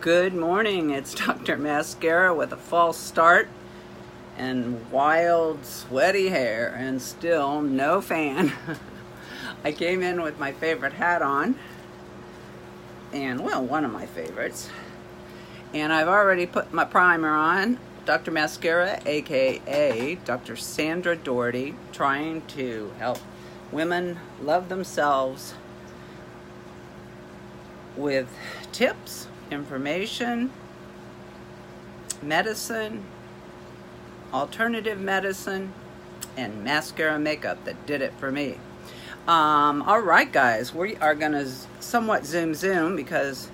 Good morning, it's Dr. Maskcara with a false start and wild sweaty hair and still no fan. I came in with my favorite hat on, and well, one of my favorites. And I've already put my primer on. Dr. Maskcara, aka Dr. Sandra Doherty, trying to help women love themselves with tips, information, medicine, alternative medicine, and mascara makeup that did it for me. All right, guys, we are going to somewhat zoom because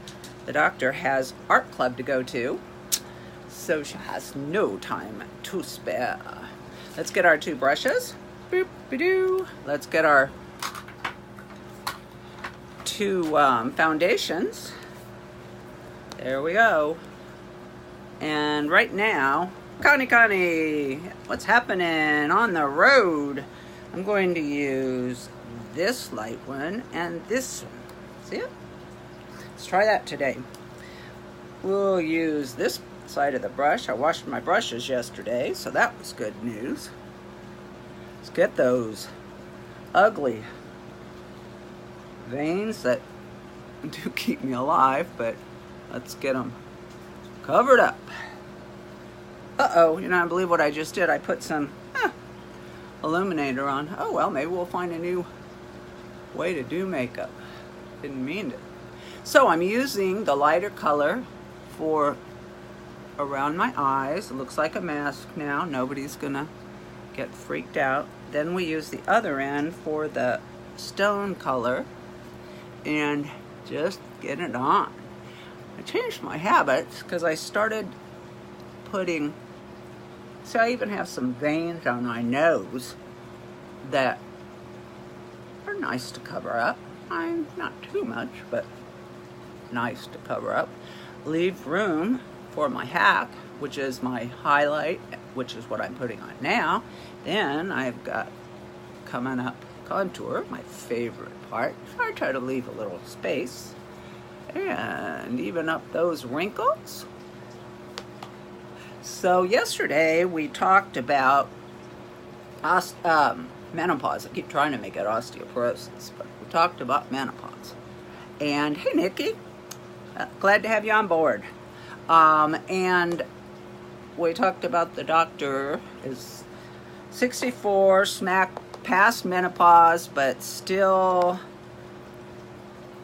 the doctor has art club to go to, so she has no time to spare. Let's get our two brushes. Boop-a-doo. Let's get our two foundations. There we go. And right now, Connie, what's happening on the road? I'm going to use this light one and this one. See it? Let's try that today. We'll use this side of the brush. I washed my brushes yesterday, so that was good news. Let's get those ugly veins that do keep me alive, but let's get them covered up. Uh-oh, you know, I believe what I just did. I put some illuminator on. Oh, well, maybe we'll find a new way to do makeup. Didn't mean to. So I'm using the lighter color for around my eyes. It looks like a mask now. Nobody's gonna get freaked out. Then we use the other end for the stone color and just get it on. I changed my habits because I started putting, so I even have some veins on my nose that are nice to cover up. I'm not too much, but nice to cover up. Leave room for my hack, which is my highlight, which is what I'm putting on now. Then I've got coming up contour, my favorite part. So I try to leave a little space and even up those wrinkles. So yesterday we talked about menopause. I keep trying to make it osteoporosis, but we talked about menopause. And hey, Nikki, glad to have you on board. And we talked about the doctor is 64, smack past menopause, but still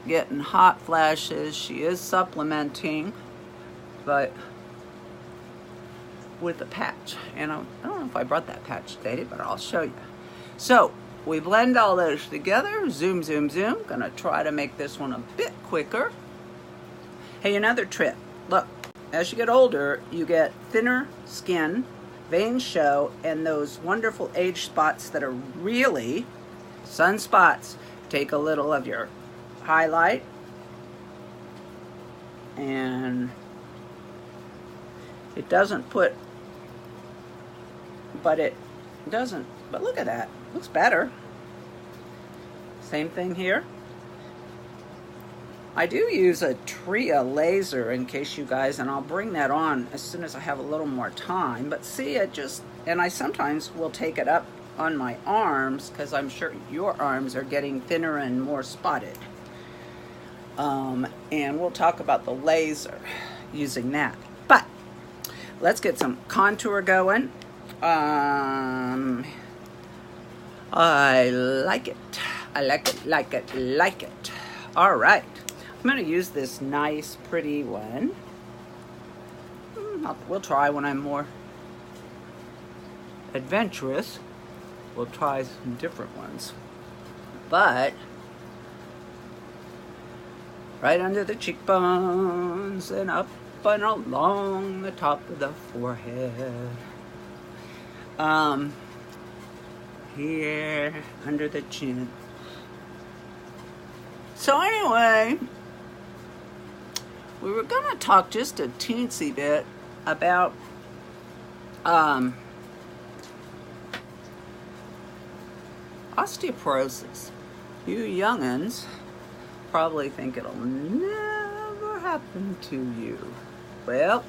getting hot flashes. She is supplementing, but with a patch. And I don't know if I brought that patch today, but I'll show you. So we blend all those together. Zoom, zoom, zoom. Gonna try to make this one a bit quicker. Hey, another trick. Look, as you get older, you get thinner skin, veins show, and those wonderful age spots that are really sunspots. Take a little of your highlight and it doesn't put, but it doesn't, but look at that, looks better. Same thing here. I do use a Tria laser in case you guys, and I'll bring that on as soon as I have a little more time, but see, it just, and I sometimes will take it up on my arms because I'm sure your arms are getting thinner and more spotted. And we'll talk about the laser using that. But let's get some contour going. I like it. I like it, like it, like it. All right. I'm going to use this nice, pretty one. We'll try when I'm more adventurous. We'll try some different ones. But right under the cheekbones and up and along the top of the forehead. Here under the chin. So anyway, we were going to talk just a teensy bit about osteoporosis. You young'uns probably think it'll never happened to you? Well,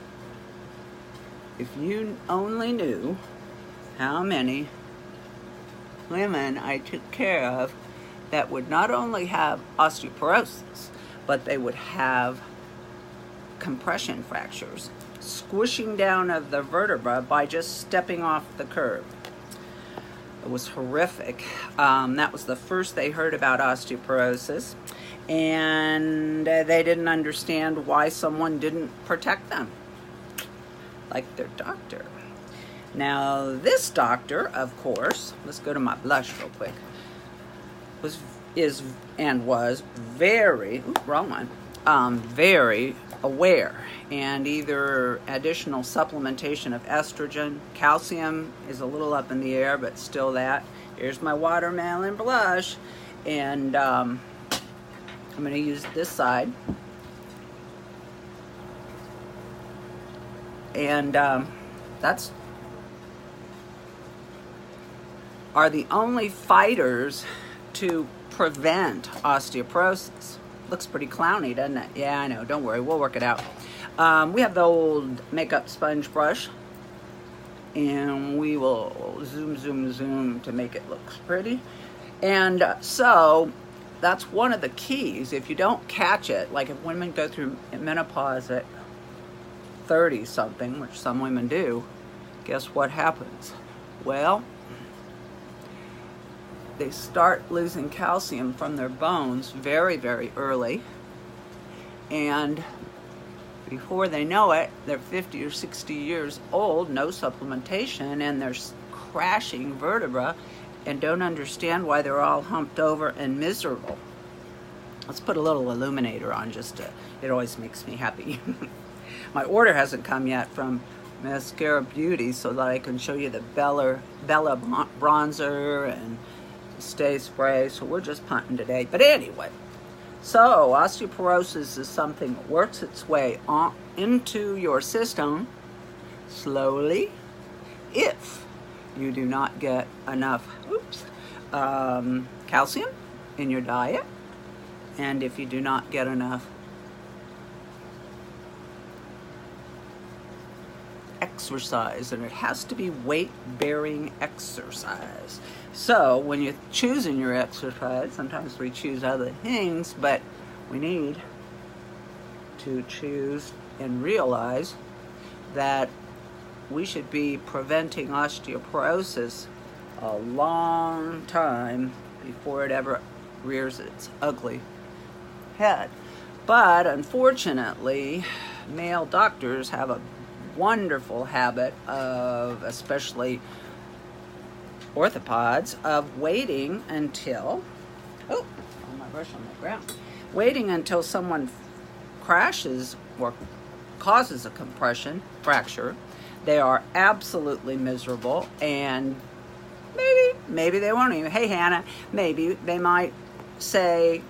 if you only knew how many women I took care of that would not only have osteoporosis, but they would have compression fractures, squishing down of the vertebra by just stepping off the curb. It was horrific. That was the first they heard about osteoporosis, and they didn't understand why someone didn't protect them like their doctor. Now, this doctor, of course, let's go to my blush real quick, was very, wrong one, very aware, and either additional supplementation of estrogen, calcium is a little up in the air, but still that. Here's my watermelon blush, and I'm going to use this side. And that's are the only fighters to prevent osteoporosis. Looks pretty clowny, doesn't it? Yeah, I know. Don't worry. We'll work it out. We have the old makeup sponge brush, and we will zoom to make it look pretty. And so that's one of the keys. If you don't catch it, like if women go through menopause at 30 something, which some women do, guess what happens? Well, they start losing calcium from their bones very, very early, and before they know it, they're 50 or 60 years old, no supplementation, and they're crashing vertebra and don't understand why they're all humped over and miserable. Let's put a little illuminator on it always makes me happy. My order hasn't come yet from Maskcara Beauty, so that I can show you the Bella bronzer and stay spray, so we're just punting today. But anyway, so osteoporosis is something that works its way on into your system slowly if you do not get enough calcium in your diet, and if you do not get enough exercise, and it has to be weight-bearing exercise. So when you're choosing your exercise, sometimes we choose other things, but we need to choose and realize that we should be preventing osteoporosis a long time before it ever rears its ugly head. But unfortunately, male doctors have a wonderful habit of, especially orthopods, of waiting until, my brush on the ground, waiting until someone crashes or causes a compression fracture. They are absolutely miserable, and maybe they won't even, hey Hannah, maybe they might say,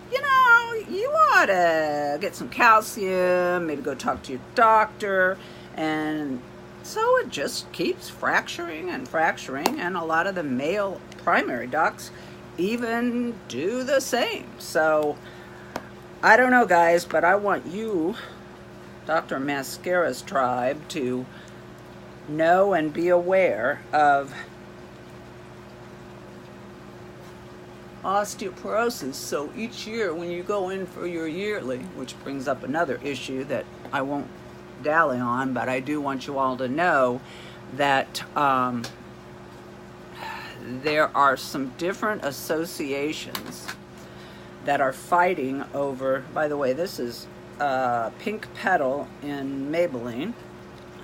you ought to get some calcium, maybe go talk to your doctor. And so it just keeps fracturing, and a lot of the male primary docs even do the same. So I don't know, guys, but I want you, Dr. Maskcara's tribe, to know and be aware of osteoporosis. So each year when you go in for your yearly, which brings up another issue that I won't dally on, but I do want you all to know that there are some different associations that are fighting over, by the way, this is Pink Petal in Maybelline.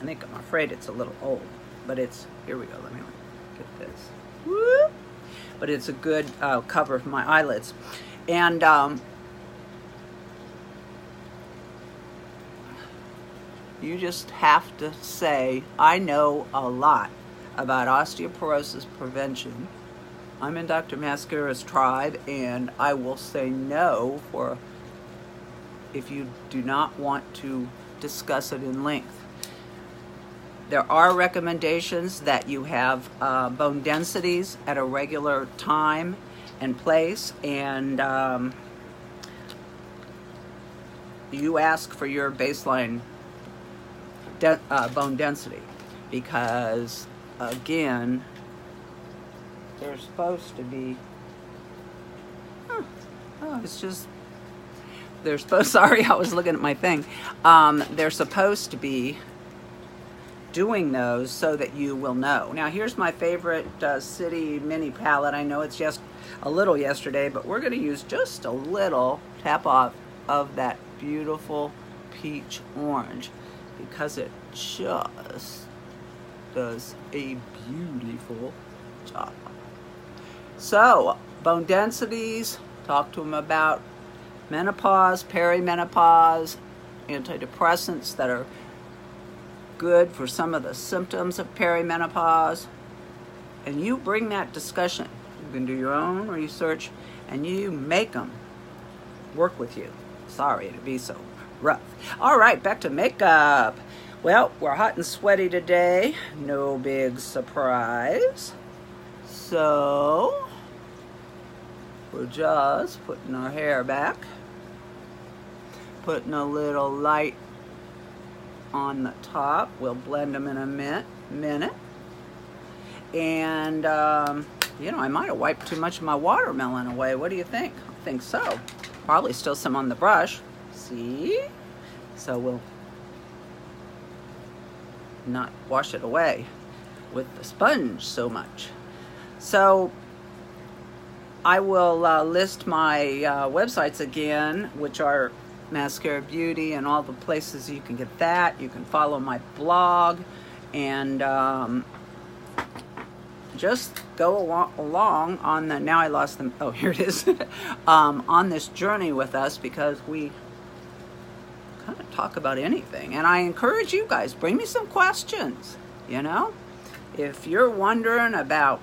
I'm afraid it's a little old, but it's, here we go, let me get this. Whoop. But it's a good cover for my eyelids. And you just have to say, I know a lot about osteoporosis prevention. I'm in Dr. Maskcara's tribe, and I will say no for if you do not want to discuss it in length. There are recommendations that you have bone densities at a regular time and place, and you ask for your baseline bone density, because again, they're supposed to be, oh, it's just, they're supposed, sorry, I was looking at my thing. They're supposed to be doing those so that you will know. Now here's my favorite City mini palette. I know it's just a little yesterday, but we're going to use just a little tap off of that beautiful peach orange, because it just does a beautiful job. So, bone densities, talk to them about menopause, perimenopause, antidepressants that are good for some of the symptoms of perimenopause. And you bring that discussion. You can do your own research and you make them work with you. Sorry to be so rough. All right, back to makeup. Well, we're hot and sweaty today. No big surprise. So, we're just putting our hair back. Putting a little light on the top. We'll blend them in a minute. And, you know, I might have wiped too much of my watermelon away. What do you think? I think so. Probably still some on the brush. See? So we'll not wash it away with the sponge so much. So I will list my websites again, which are Maskcara Beauty, and all the places you can get that. You can follow my blog, and just go along on the, now I lost them, oh, here it is, on this journey with us, because we kind of talk about anything. And I encourage you guys, bring me some questions, you know? If you're wondering about,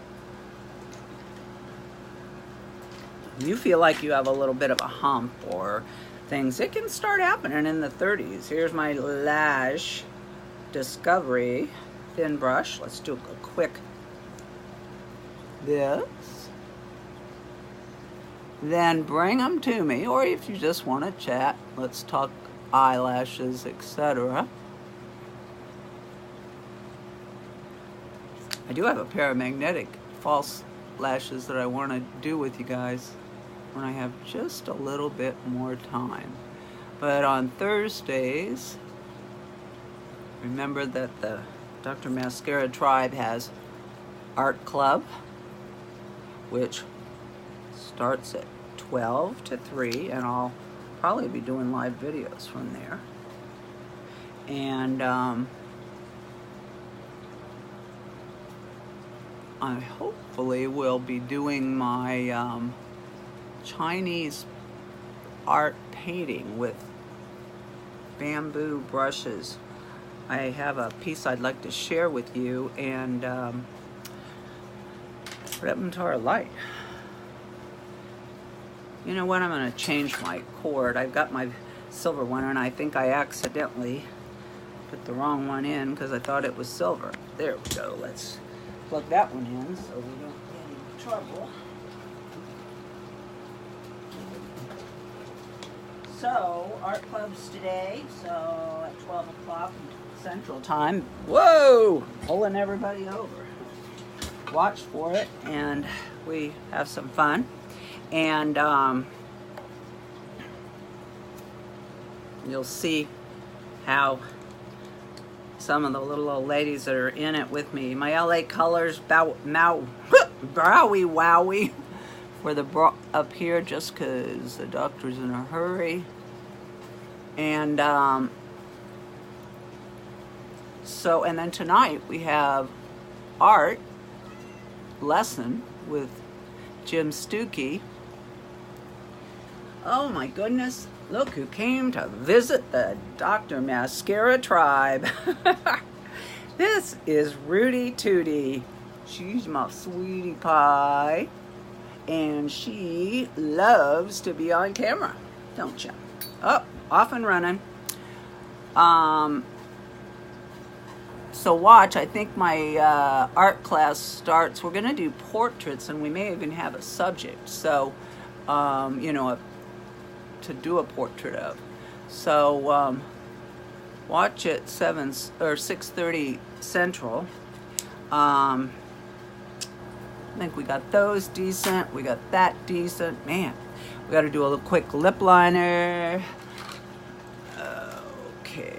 you feel like you have a little bit of a hump or things, it can start happening in the 30s. Here's my Lash Discovery thin brush. Let's do a quick this. Then bring them to me, or if you just want to chat, let's talk eyelashes, etc. I do have a pair of magnetic false lashes that I want to do with you guys when I have just a little bit more time. But on Thursdays, remember that the Dr. Maskcara Tribe has Art Club, which starts at 12 to 3, and I'll probably be doing live videos from there. And I hopefully will be doing my Chinese art painting with bamboo brushes. I have a piece I'd like to share with you, and put up into our light. You know what? I'm going to change my cord. I've got my silver one, and I think I accidentally put the wrong one in because I thought it was silver. There we go. Let's plug that one in so we don't get in trouble. So, art clubs today, so at 12 o'clock Central Time. Whoa! Pulling everybody over. Watch for it, and we have some fun. And you'll see how some of the little old ladies that are in it with me. My LA colors, Browy Wowie, for the up here, just because the doctor's in a hurry. And so, and then tonight we have art lesson with Jim Stuckey. Oh my goodness, look who came to visit the Dr. Maskcara Tribe. This is Rudy Tootie. She's my sweetie pie, and she loves to be on camera, don't you? Oh, off and running. So watch, I think my art class starts. We're going to do portraits, and we may even have a subject, so, you know, to do a portrait of. So watch at 7 or 6:30 Central. I think we got those decent. We got that decent. Man, we got to do a little quick lip liner. Okay.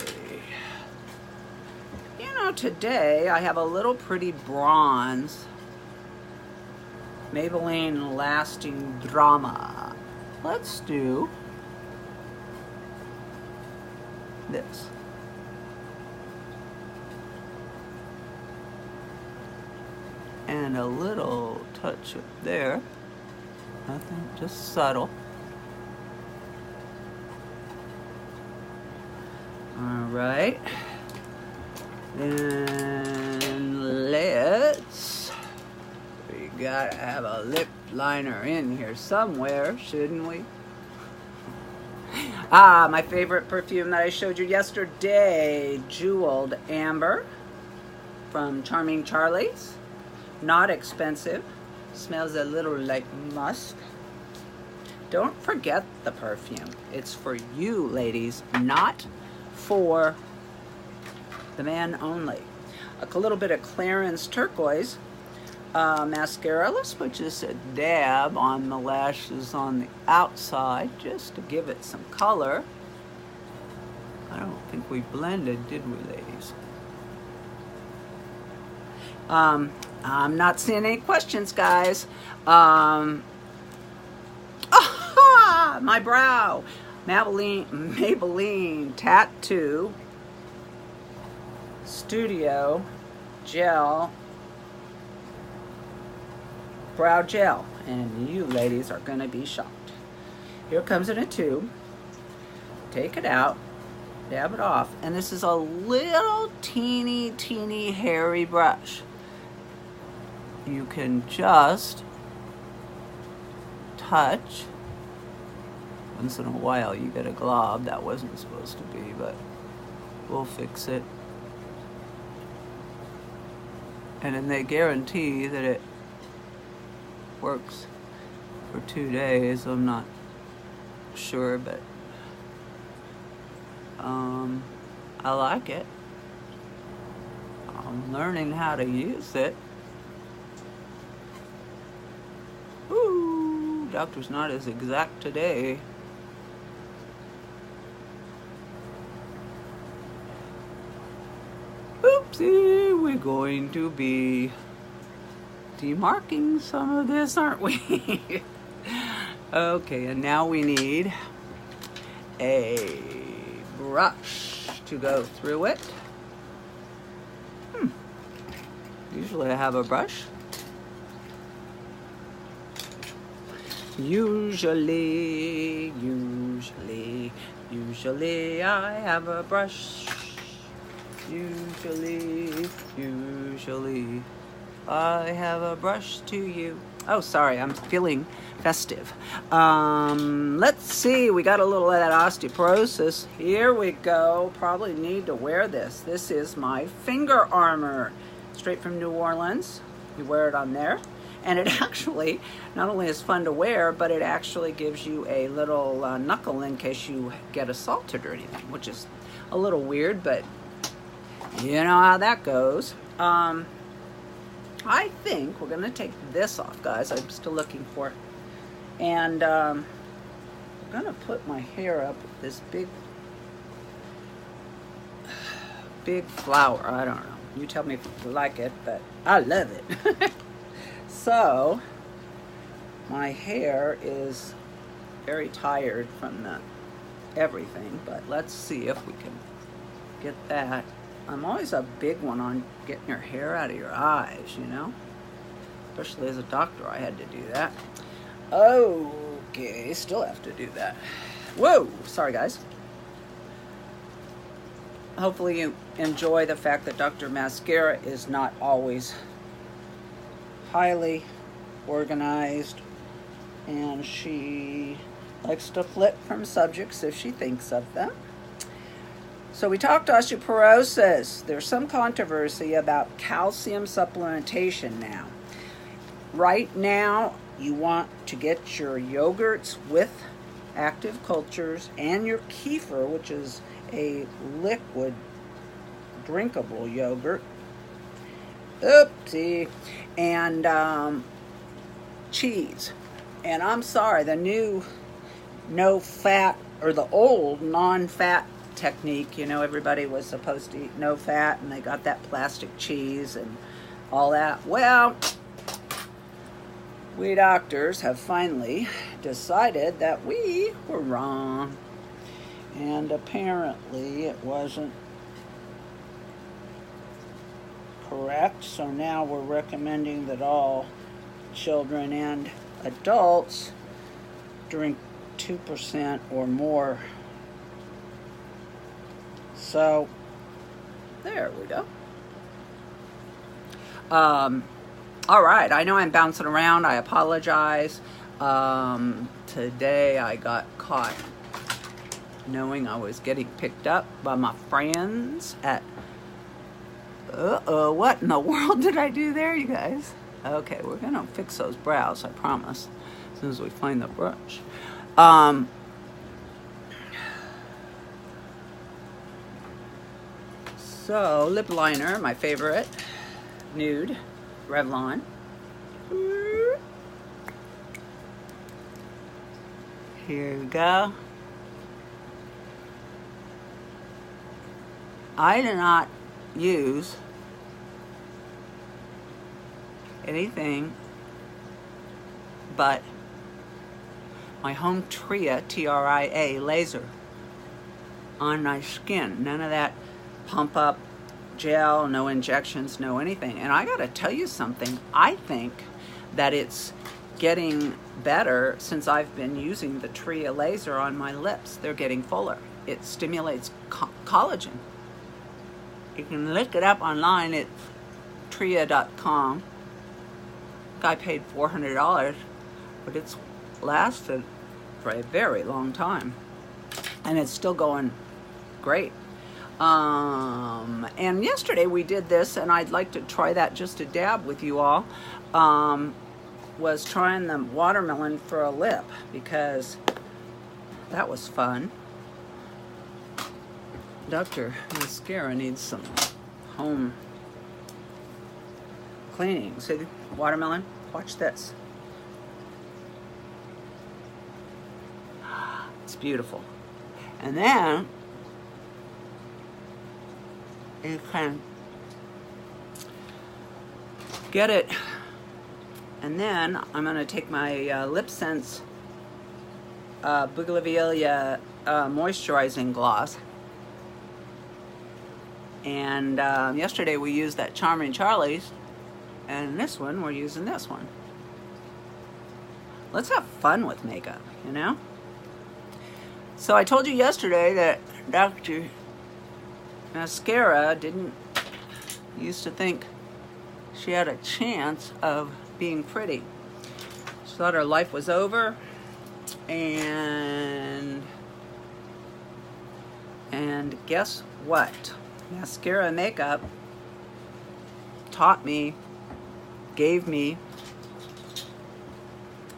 You know, today I have a little pretty bronze Maybelline Lasting Drama. Let's do this. And a little touch up there. Nothing, just subtle. All right. Then we gotta have a lip liner in here somewhere, shouldn't we? My favorite perfume that I showed you yesterday, Jeweled Amber from Charming Charlie's. Not expensive. Smells a little like musk. Don't forget the perfume. It's for you, ladies, not for the man only. A little bit of Clarins Turquoise mascara. Let's put just a dab on the lashes on the outside just to give it some color. I don't think we blended, did we, ladies? I'm not seeing any questions, guys. My brow. Maybelline Tattoo Studio Gel Brow Gel. And you ladies are going to be shocked. Here it comes in a tube. Take it out. Dab it off. And this is a little teeny hairy brush. You can just touch. Once in a while you get a glob. That wasn't supposed to be, but we'll fix it. And then they guarantee that it works for 2 days. I'm not sure, but I like it. I'm learning how to use it. Ooh, doctor's not as exact today. Oopsie, we're going to be demarking some of this, aren't we? Okay, and now we need a brush to go through it. Usually I have a brush. Usually I have a brush. Usually I have a brush to you. Oh, sorry, I'm feeling festive. Let's see, we got a little of that osteoporosis. Here we go. Probably need to wear this. This is my finger armor, straight from New Orleans. You wear it on there. And it actually not only is fun to wear, but it actually gives you a little knuckle in case you get assaulted or anything, which is a little weird, but you know how that goes. I think we're going to take this off, guys. I'm still looking for it. And I'm going to put my hair up with this big flower. I don't know. You tell me if you like it, but I love it. So, my hair is very tired from the everything, but let's see if we can get that. I'm always a big one on getting your hair out of your eyes, you know? Especially as a doctor, I had to do that. Okay, still have to do that. Whoa, sorry guys. Hopefully you enjoy the fact that Dr. Maskcara is not always highly organized, and she likes to flip from subjects if she thinks of them. So we talked osteoporosis. There's some controversy about calcium supplementation now. Right now, you want to get your yogurts with active cultures, and your kefir, which is a liquid drinkable yogurt. Oopsie. And cheese. And I'm sorry, the new no fat, or the old non-fat technique, you know, everybody was supposed to eat no fat, and they got that plastic cheese and all that. Well, we doctors have finally decided that we were wrong, and apparently it wasn't correct. So now we're recommending that all children and adults drink 2% or more. So there we go. All right, I know I'm bouncing around. I apologize. Today I got caught knowing I was getting picked up by my friends at... what in the world did I do there, you guys? Okay, we're going to fix those brows, I promise, as soon as we find the brush. So, lip liner, my favorite, nude, Revlon. Here we go. I do not use anything but my home Tria, T-R-I-A, laser on my skin. None of that pump up gel, no injections, no anything. And I gotta tell you something, I think that it's getting better since I've been using the Tria laser on my lips. They're getting fuller. It stimulates collagen. You can look it up online at tria.com. Guy paid $400, but it's lasted for a very long time, and it's still going great. And yesterday we did this, and I'd like to try that just a dab with you all. Was trying the watermelon for a lip, because that was fun. Dr. Maskcara needs some home cleaning. See the watermelon? Watch this. It's beautiful. And then you can get it. And then I'm going to take my Lip Sense Bougainvillea moisturizing gloss. And yesterday we used that Charming Charlie's, and this one we're using this one. Let's have fun with makeup, you know? So I told you yesterday that Dr. Maskcara used to think she had a chance of being pretty. She thought her life was over, and guess what? Mascara makeup taught me, gave me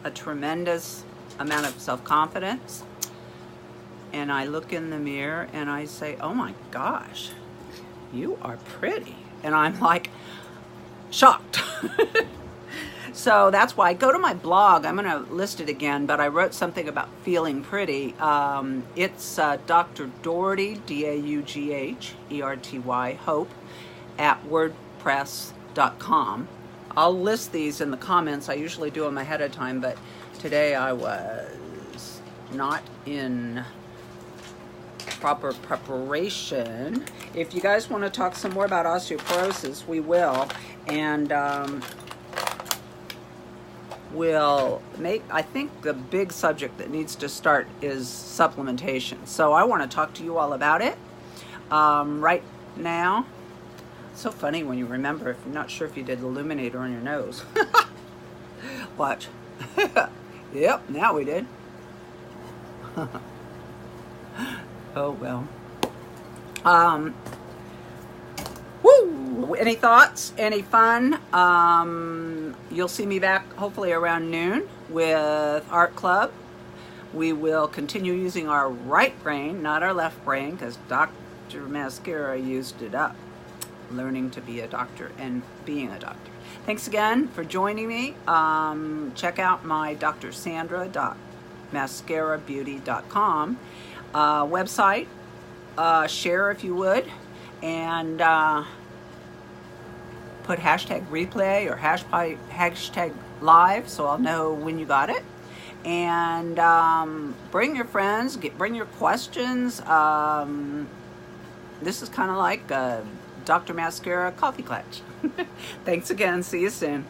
a tremendous amount of self-confidence, and I look in the mirror and I say, oh my gosh, you are pretty. And I'm like shocked. So that's why, go to my blog. I'm going to list it again, but I wrote something about feeling pretty. It's Dr. Dougherty, D-A-U-G-H-E-R-T-Y, Hope, at WordPress.com. I'll list these in the comments. I usually do them ahead of time, but today I was not in proper preparation. If you guys want to talk some more about osteoporosis, we will. And we'll make, I think the big subject that needs to start is supplementation. So I want to talk to you all about it right now. It's so funny when you remember, if you're not sure if you did illuminator on your nose. Watch. Yep, now we did. Oh well. Woo! Any thoughts? Any fun? You'll see me back hopefully around noon with Art Club. We will continue using our right brain, not our left brain, because Dr. Maskcara used it up, learning to be a doctor and being a doctor. Thanks again for joining me. Check out my drsandra.mascarabeauty.com website. Share if you would, and put hashtag replay or hashtag live so I'll know when you got it. And bring your friends, bring your questions. This is kind of like Dr. Maskcara coffee clutch. Thanks again. See you soon.